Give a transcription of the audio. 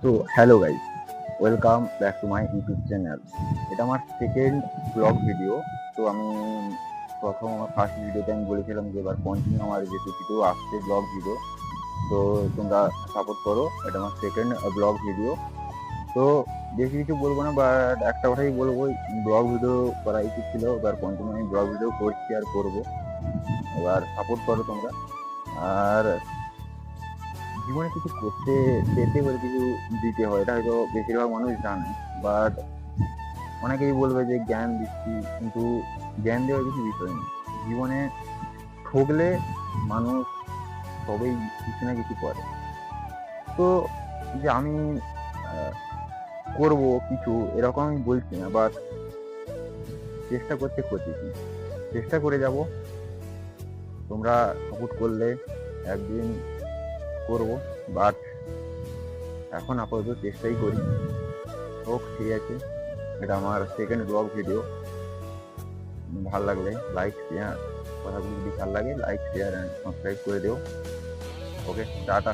তো hello guys, welcome back to my YouTube channel. এটা আমার সেকেন্ড ব্লগ ভিডিও। তো আমি আমার ফার্স্ট ভিডিওতে আমি বলেছিলাম যে এবার কন্টিনিউ আমার যেহেতু ভিডিও আসছে ব্লগ ভিডিও, তো তোমরা সাপোর্ট করো। এটা আমার সেকেন্ড ব্লগ ভিডিও। তো বেশি কিছু বলবো না, বাট একটা কথাই বলবো, ব্লগ ভিডিও করা উচিত ছিল। এবার কন্টিনিউ আমি ব্লগ ভিডিও করছি আর করবো। এবার সাপোর্ট করো তোমরা। আর জীবনে কিছু করতে পেতে করে কিছু দিতে হয়, এটা হয়তো বেশিরভাগ মানুষ জানে। বাট অনেকেই বলবে যে জ্ঞান দিচ্ছি, কিন্তু জ্ঞান দেওয়ার কিছু বিষয় নেই জীবনে। ঠকলে মানুষ সবেই কিছু না কিছু করে। তো যে আমি করব কিছু এরকম আমি বলছি না, বাট চেষ্টা করতে করতেছি, চেষ্টা করে যাব। তোমরা সাপোর্ট করলে একদিন করব, বাট এখন আপাতত চেষ্টাই করি। হোক, ঠিক আছে। এটা আমার সেকেন্ড ব্লগ ভিডিও। ভালো লাগলে লাইক শেয়ার, কথাগুলো যদি ভালো লাগে লাইক শেয়ার অ্যান্ড সাবস্ক্রাইব করে দিও। ওকে, টাটা।